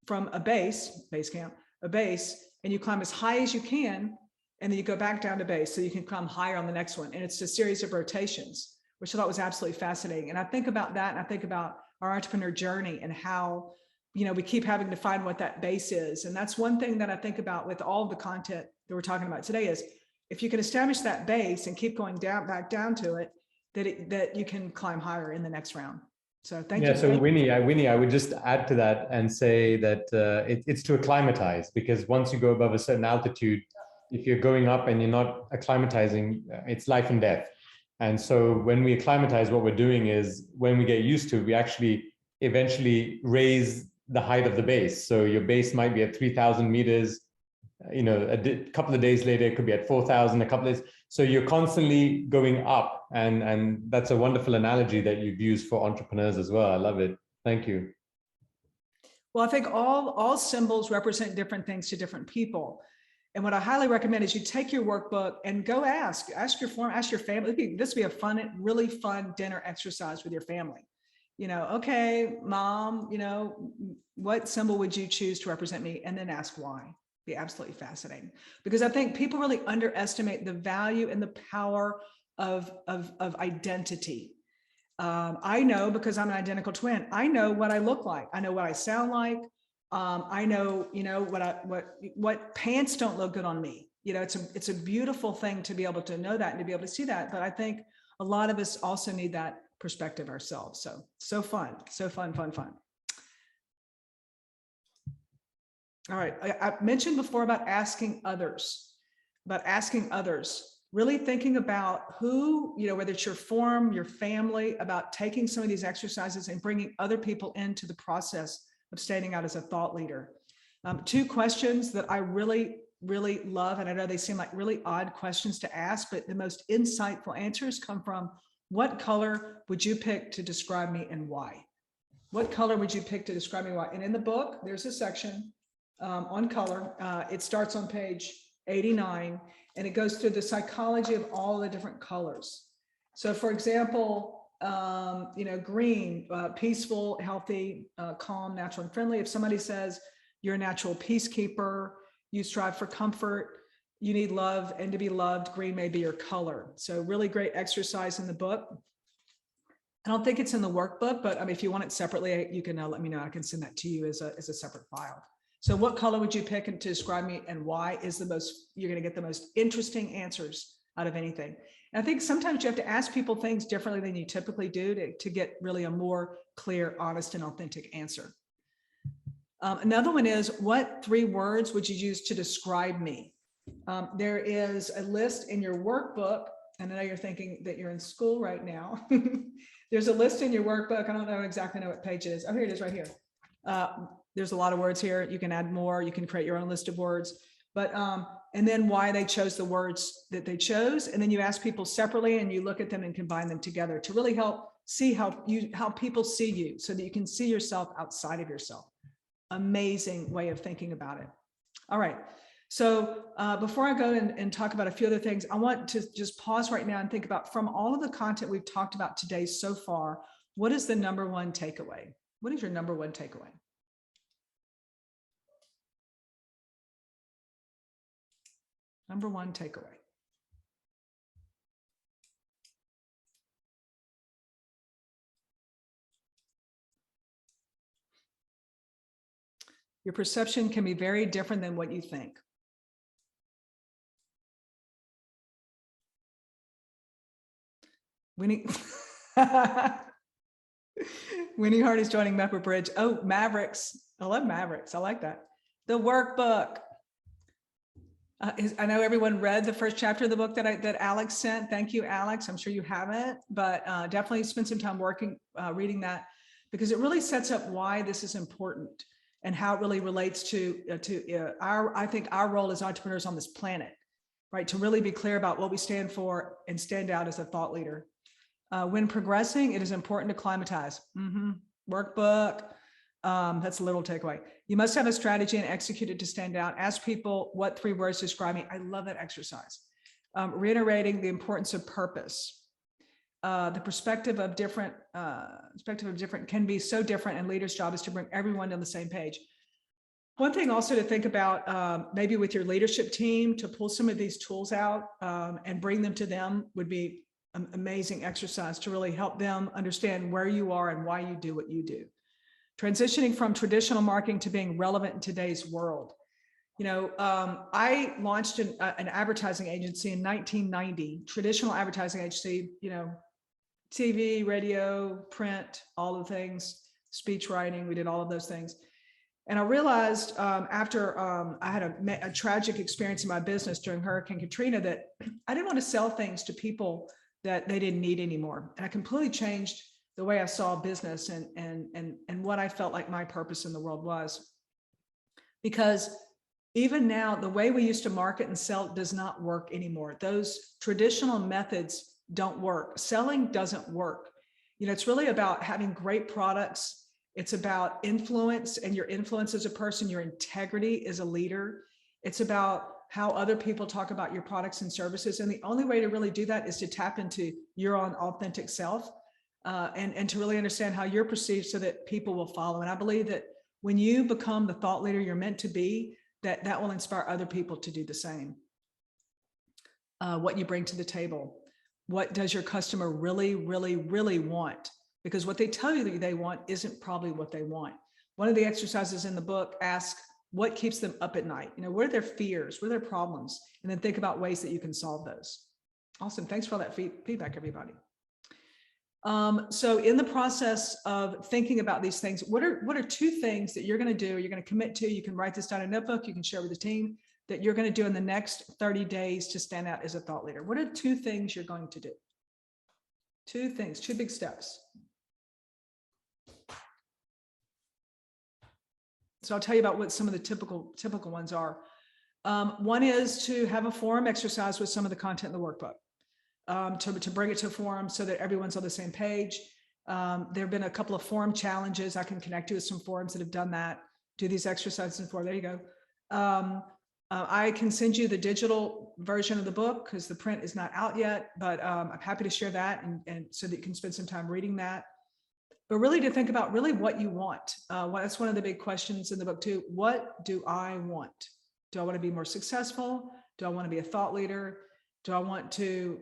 a base camp, and you climb as high as you can, and then you go back down to base so you can climb higher on the next one. And it's a series of rotations, which I thought was absolutely fascinating. And I think about that, and I think about our entrepreneur journey and how, we keep having to find what that base is. And that's one thing that I think about with all of the content that we're talking about today is, if you can establish that base and keep going back down to it, that you can climb higher in the next round. So thank you.
Yeah, so Winnie, I would just add to that and say that it's to acclimatize, because once you go above a certain altitude, if you're going up and you're not acclimatizing, it's life and death. And so when we acclimatize, what we're doing is, when we get used to it, we actually eventually raise the height of the base. So your base might be at 3,000 meters, a couple of days later, it could be at 4,000, a couple of days. So you're constantly going up. And that's a wonderful analogy that you've used for entrepreneurs as well. I love it. Thank you.
Well, I think all symbols represent different things to different people. And what I highly recommend is you take your workbook and go ask your form, ask your family. This would be a fun, really fun dinner exercise with your family. You know, okay, mom, you know, what symbol would you choose to represent me? And then ask why. Be absolutely fascinating. Because I think people really underestimate the value and the power of identity. I know, because I'm an identical twin, I know what I look like. I know what I sound like. I know, you know, what pants don't look good on me. You know, it's a beautiful thing to be able to know that and to be able to see that. But I think a lot of us also need that perspective ourselves. So fun, fun. All right, I mentioned before about asking others, really thinking about who, you know, whether it's your form, your family, about taking some of these exercises and bringing other people into the process of standing out as a thought leader. 2 questions that I really love, and I know they seem like really odd questions to ask, but the most insightful answers come from, what color would you pick to describe me and why? What color would you pick to describe me and why? And in the book, there's a section on color. It starts on page 89, and it goes through the psychology of all the different colors. So for example, you know, green, peaceful, healthy, calm, natural, and friendly. If somebody says you're a natural peacekeeper, you strive for comfort, you need love and to be loved, green may be your color. So really great exercise in the book. I don't think it's in the workbook, but I mean, if you want it separately, you can let me know. I can send that to you as a separate file. So what color would you pick to describe me, and why is the most, you're going to get the most interesting answers out of anything. And I think sometimes you have to ask people things differently than you typically do to get really a more clear, honest, and authentic answer. Another one is, what 3 words would you use to describe me? There is a list in your workbook, and I know you're thinking that you're in school right now. There's a list in your workbook. I don't know exactly what page it is. Oh, here it is right here. There's a lot of words here. You can add more. You can create your own list of words. But and then why they chose the words that they chose. And then you ask people separately, and you look at them and combine them together to really help see how people see you, so that you can see yourself outside of yourself. Amazing way of thinking about it. All right. So before I go and talk about a few other things, I want to just pause right now and think about, from all of the content we've talked about today so far, what is the number one takeaway? What is your number one takeaway? Number one takeaway. Your perception can be very different than what you think. Winnie Hart is joining MEPA Bridge. Oh, Mavericks. I love Mavericks. I like that. The workbook. I know everyone read the first chapter of the book that Alex sent. Thank you, Alex. I'm sure you haven't, but definitely spend some time reading that, because it really sets up why this is important and how it really relates to I think our role as entrepreneurs on this planet, right? To really be clear about what we stand for and stand out as a thought leader. When progressing, it is important to climatize. Workbook. That's a little takeaway. You must have a strategy and execute it to stand out. Ask people what 3 words describe me. I love that exercise. Reiterating the importance of purpose. The perspective of different can be so different, and leader's job is to bring everyone on the same page. One thing also to think about, maybe with your leadership team, to pull some of these tools out and bring them to them would be an amazing exercise to really help them understand where you are and why you do what you do. Transitioning from traditional marketing to being relevant in today's world. You know, I launched an advertising agency in 1990, traditional advertising agency, you know, TV, radio, print, all the things, speech writing, we did all of those things. And I realized after I had a tragic experience in my business during Hurricane Katrina, that I didn't want to sell things to people that they didn't need anymore. And I completely changed the way I saw business and what I felt like my purpose in the world was. Because even now, the way we used to market and sell does not work anymore. Those traditional methods don't work. Selling doesn't work. You know, it's really about having great products It's about influence and your influence as a person, your integrity as a leader. It's about how other people talk about your products and services. And the only way to really do that is to tap into your own authentic self and to really understand how you're perceived so that people will follow. And I believe that when you become the thought leader you're meant to be, that will inspire other people to do the same. What you bring to the table. What does your customer really, really, really want? Because what they tell you that they want isn't probably what they want. One of the exercises in the book asks, what keeps them up at night? You know, what are their fears? What are their problems? And then think about ways that you can solve those. Awesome. Thanks for all that feedback, everybody. So in the process of thinking about these things, what are two things that you're going to do, you're going to commit to, you can write this down in a notebook, you can share with the team, that you're going to do in the next 30 days to stand out as a thought leader? What are two things you're going to do? Two things, two big steps. So I'll tell you about what some of the typical ones are. One is to have a forum exercise with some of the content in the workbook, to bring it to a forum so that everyone's on the same page. There have been a couple of forum challenges. I can connect you with some forums that have done that. Do these exercises in forum. There you go. I can send you the digital version of the book because the print is not out yet, but I'm happy to share that and so that you can spend some time reading that. But really to think about really what you want. That's one of the big questions in the book too. What do I want? Do I want to be more successful? Do I want to be a thought leader? Do I want to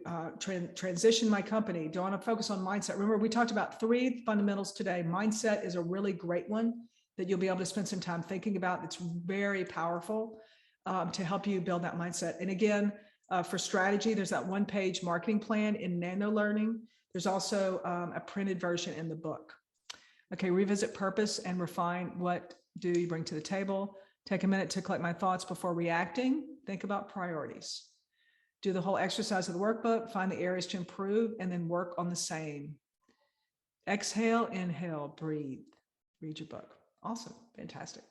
transition my company? Do I want to focus on mindset? Remember, we talked about 3 fundamentals today. Mindset is a really great one that you'll be able to spend some time thinking about. It's very powerful to help you build that mindset. And again, for strategy, there's that 1-page marketing plan in Nano Learning. There's also a printed version in the book. Okay, revisit purpose and refine what do you bring to the table. Take a minute to collect my thoughts before reacting. Think about priorities. Do the whole exercise of the workbook, find the areas to improve, and then work on the same. Exhale, inhale, breathe. Read your book. Awesome, fantastic.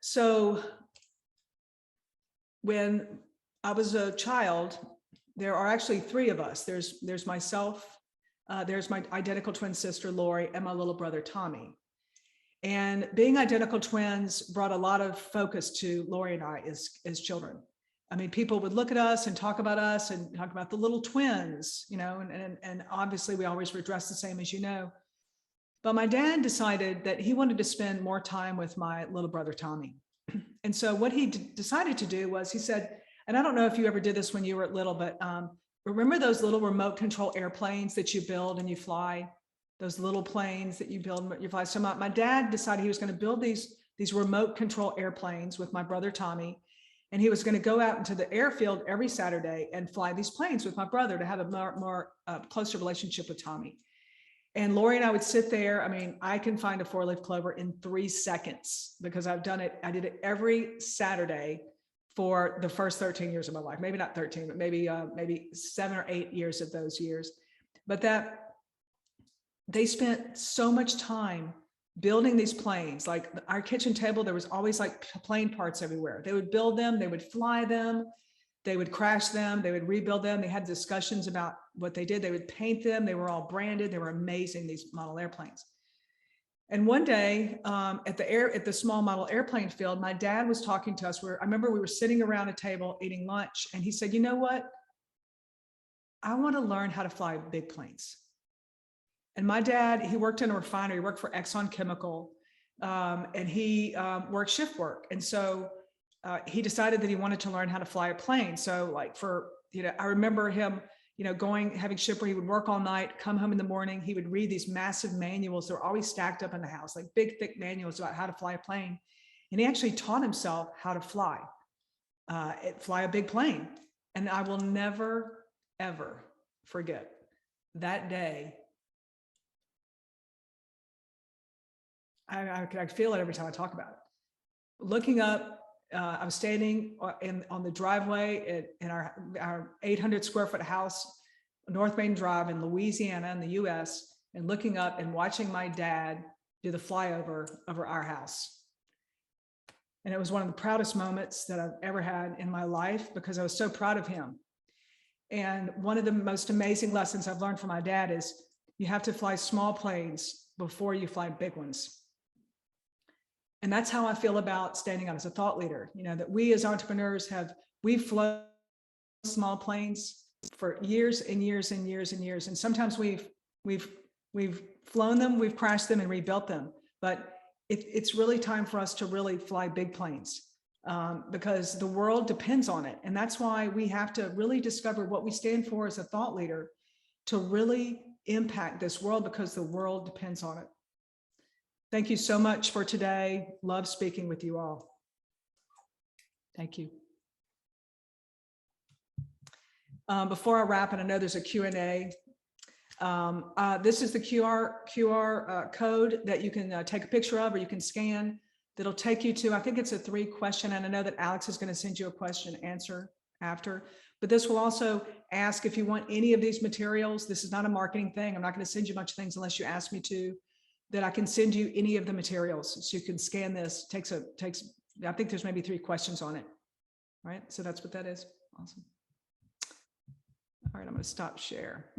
So when I was a child, there are actually 3 of us. There's myself, there's my identical twin sister, Lori, and my little brother, Tommy. And being identical twins brought a lot of focus to Lori and I as children. I mean, people would look at us and talk about us and talk about the little twins, you know, and obviously we always were dressed the same, as you know. But my dad decided that he wanted to spend more time with my little brother, Tommy. And so what he decided to do was he said, and I don't know if you ever did this when you were little, but remember those little remote control airplanes that you build and you fly? Those little planes that you build and you fly. So my dad decided he was going to build these remote control airplanes with my brother, Tommy. And he was going to go out into the airfield every Saturday and fly these planes with my brother to have a more closer relationship with Tommy. And Lori and I would sit there. I mean, I can find a 4-leaf clover in 3 seconds because I've done it. I did it every Saturday for the first 13 years of my life. Maybe not 13, but maybe 7 or 8 years of those years. But that they spent so much time building these planes. Like our kitchen table, there was always like plane parts everywhere. They would build them, they would fly them, they would crash them, they would rebuild them. They had discussions about what they did. They would paint them. They were all branded. They were amazing, these model airplanes. And one day at the small model airplane field, my dad was talking to us. I remember we were sitting around a table eating lunch, and he said, you know what? I want to learn how to fly big planes. And my dad, he worked in a refinery, he worked for Exxon Chemical, and he worked shift work. And so he decided that he wanted to learn how to fly a plane. So like I remember him, having shift work. He would work all night, come home in the morning. He would read these massive manuals. They're always stacked up in the house, like big, thick manuals about how to fly a plane. And he actually taught himself how to fly a big plane. And I will never, ever forget that day. I feel it every time I talk about it. Looking up, I was standing on the driveway in our 800 square foot house, North Main Drive in Louisiana in the US, and looking up and watching my dad do the flyover over our house. And it was one of the proudest moments that I've ever had in my life because I was so proud of him. And one of the most amazing lessons I've learned from my dad is You have to fly small planes before you fly big ones. And that's how I feel about standing out as a thought leader. You know, that we as entrepreneurs we've flown small planes for years and years and years and years. And sometimes we've flown them, we've crashed them and rebuilt them. But it's really time for us to really fly big planes because the world depends on it. And that's why we have to really discover what we stand for as a thought leader to really impact this world, because the world depends on it. Thank you so much for today. Love speaking with you all. Thank you. Before I wrap, and I know there's a Q&A, this is the QR code that you can take a picture of or you can scan. That'll take you to, I think it's a 3-question, and I know that Alex is going to send you a question answer after. But this will also ask if you want any of these materials. This is not a marketing thing. I'm not going to send you a bunch of things unless you ask me to. That I can send you any of the materials, so you can scan this. Takes I think there's maybe 3 questions on it. All right, so that's what that is. Awesome. All right, I'm going to stop share.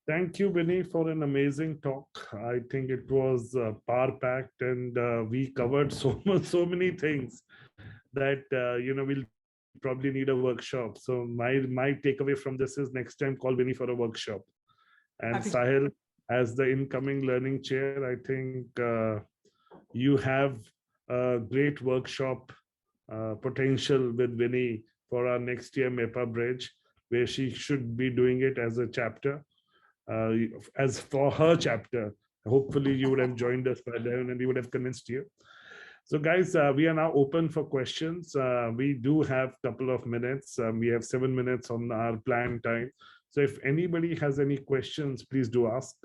Thank you, Winnie, for an amazing talk. I think it was power-packed, and we covered so many things that we'll probably need a workshop. So my takeaway from this is next time call Winnie for a workshop. And Sahil, as the incoming learning chair, I think you have a great workshop potential with Winnie for our next year MEPA Bridge, where she should be doing it as a chapter. As for her chapter, hopefully you would have joined us by then and we would have convinced you. So guys, we are now open for questions. We do have a couple of minutes. We have 7 minutes on our planned time. So if anybody has any questions, please do ask.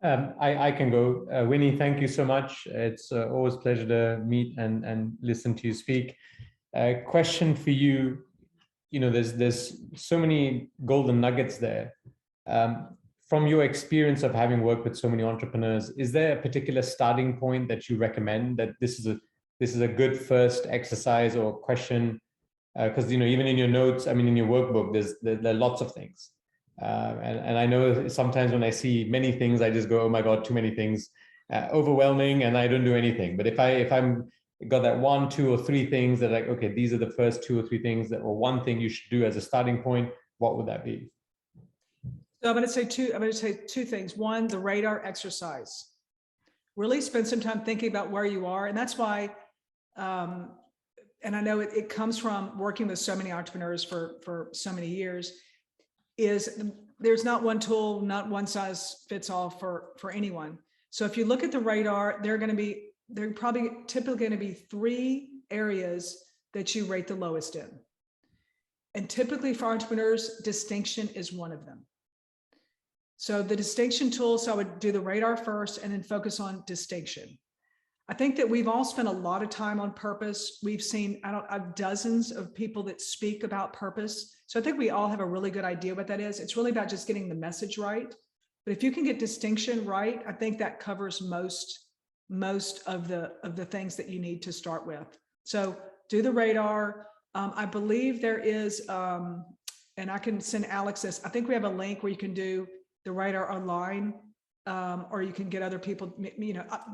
I can go. Winnie, thank you so much. It's always a pleasure to meet and listen to you speak. Question for you. There's so many golden nuggets there. From your experience of having worked with so many entrepreneurs, is there a particular starting point that you recommend, that this is a good first exercise or question? Because even in your notes, in your workbook, there are lots of things. And I know sometimes when I see many things, I just go, oh my God, too many things, overwhelming, and I don't do anything. But if I'm got that 1, 2, or 3 things that like, okay, these are the first 2 or 3 things or one thing you should do as a starting point, what would that be?
So I'm going to say two things. One, the radar exercise. Really spend some time thinking about where you are. And that's why, and I know it comes from working with so many entrepreneurs for so many years, is there's not one tool, not one size fits all for anyone. So if you look at the radar, there are probably typically going to be 3 areas that you rate the lowest in. And typically for entrepreneurs, distinction is one of them. So the distinction tool, so I would do the radar first and then focus on distinction. I think that we've all spent a lot of time on purpose. We've seen dozens of people that speak about purpose. So I think we all have a really good idea what that is. It's really about just getting the message right. But if you can get distinction right, I think that covers most of the things that you need to start with. So do the radar. I believe there is, and I can send Alex this. I think we have a link where you can do the radar online, or you can get other people,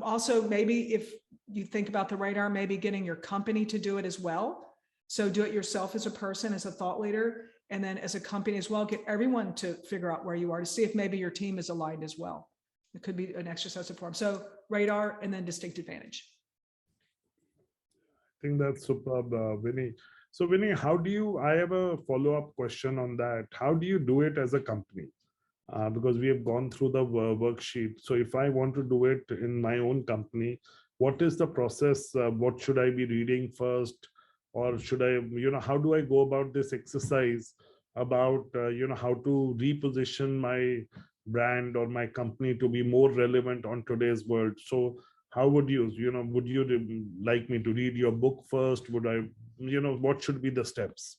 also maybe if you think about the radar, maybe getting your company to do it as well. So do it yourself as a person, as a thought leader, and then as a company as well, get everyone to figure out where you are to see if maybe your team is aligned as well. It could be an exercise of form. So radar and then distinct advantage.
I think that's superb, Winnie. So Winnie, I have a follow-up question on that. How do you do it as a company? Because we have gone through the worksheet. So if I want to do it in my own company, what is the process? What should I be reading first? Or should I, how do I go about this exercise about, how to reposition my brand or my company to be more relevant on today's world? So how would you, would you like me to read your book first? Would I, what should be the steps?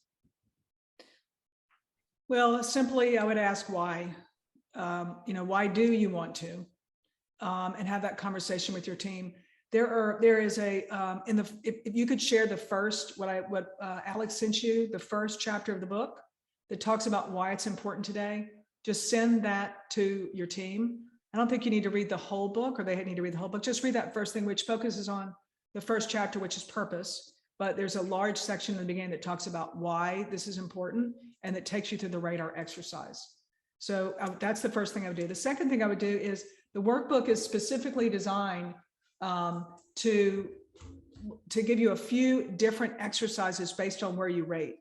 Well, simply I would ask why. Why do you want to? And have that conversation with your team. There is a if you could share the first what Alex sent you, the first chapter of the book that talks about why it's important today. Just send that to your team. I don't think you need to read the whole book, or they need to read the whole book. Just read that first thing, which focuses on the first chapter, which is purpose. But there's a large section in the beginning that talks about why this is important, and that takes you through the radar exercise. So that's the first thing I would do. The second thing I would do is the workbook is specifically designed to give you a few different exercises based on where you rate.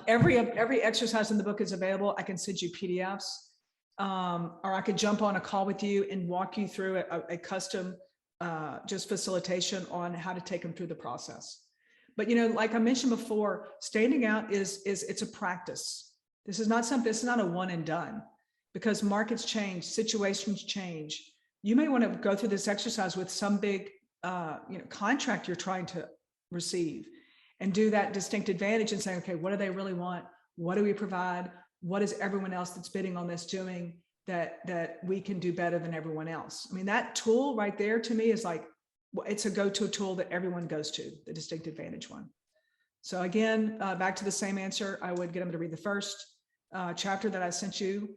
Every exercise in the book is available. I can send you PDFs, or I could jump on a call with you and walk you through a custom just facilitation on how to take them through the process. But like I mentioned before, standing out it's a practice. This is not a one and done, because markets change, situations change. You may want to go through this exercise with some big contract you're trying to receive, and do that distinct advantage and say, okay, what do they really want? What do we provide? What is everyone else that's bidding on this doing that we can do better than everyone else? I mean, that tool right there to me is like, it's a go-to tool that everyone goes to, the distinct advantage one. So again, back to the same answer, I would get them to read the first chapter that I sent you,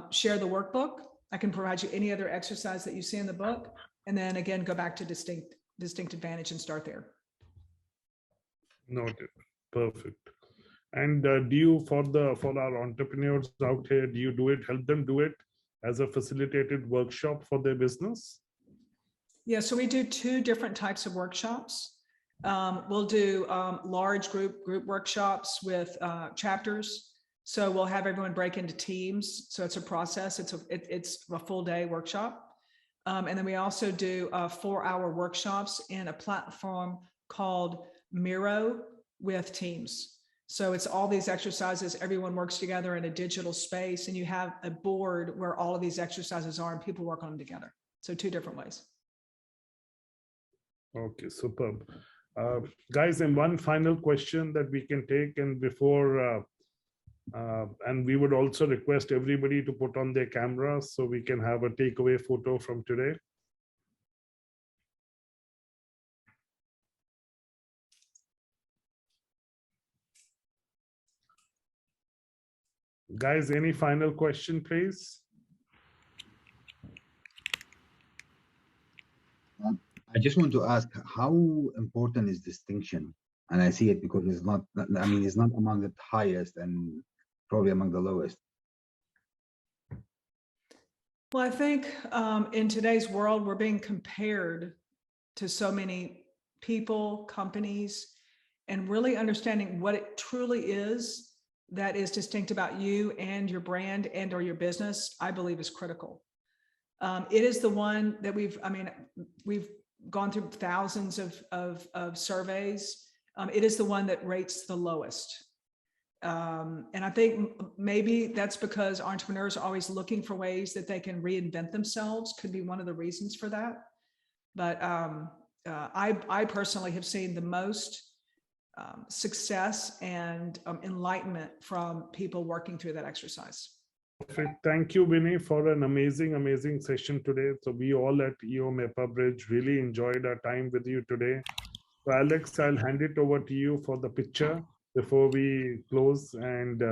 share the workbook. I can provide you any other exercise that you see in the book. And then again, go back to distinct advantage and start there.
Noted. Perfect. And do you, for our entrepreneurs out here, do you help them do it as a facilitated workshop for their business?
Yeah, so we do two different types of workshops. We'll do large group workshops with chapters. So we'll have everyone break into teams. So it's a process. It's a full day workshop. And then we also do 4-hour workshops in a platform called Miro with teams. So it's all these exercises, everyone works together in a digital space, and you have a board where all of these exercises are and people work on them together. So 2 different ways.
Okay, superb. Guys, and one final question that we can take, and before, and we would also request everybody to put on their cameras so we can have a takeaway photo from today. Guys, any final question, please?
I just want to ask, how important is distinction? And I see it because it's not, I mean, it's not among the highest and probably among the lowest.
Well, I think in today's world, we're being compared to so many people, companies, and really understanding what it truly is that is distinct about you and your brand and or your business, I believe is critical. It is the one that we've gone through thousands of surveys. It is the one that rates the lowest. And I think maybe that's because entrepreneurs are always looking for ways that they can reinvent themselves, could be one of the reasons for that. But I personally have seen the most success and enlightenment from people working through that exercise.
Perfect. Thank you, Winnie, for an amazing session today. So we all at EO MEPA Bridge really enjoyed our time with you today. So Alex, I'll hand it over to you for the picture before we close. And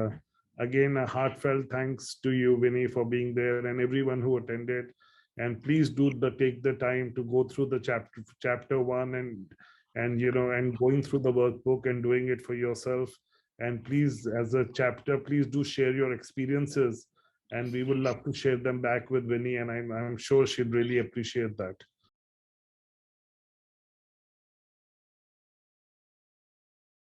again, a heartfelt thanks to you, Winnie, for being there, and everyone who attended. And please do take the time to go through the chapter 1 and going through the workbook and doing it for yourself. And please, as a chapter, please do share your experiences, and we would love to share them back with Winnie, and I'm sure she'd really appreciate that.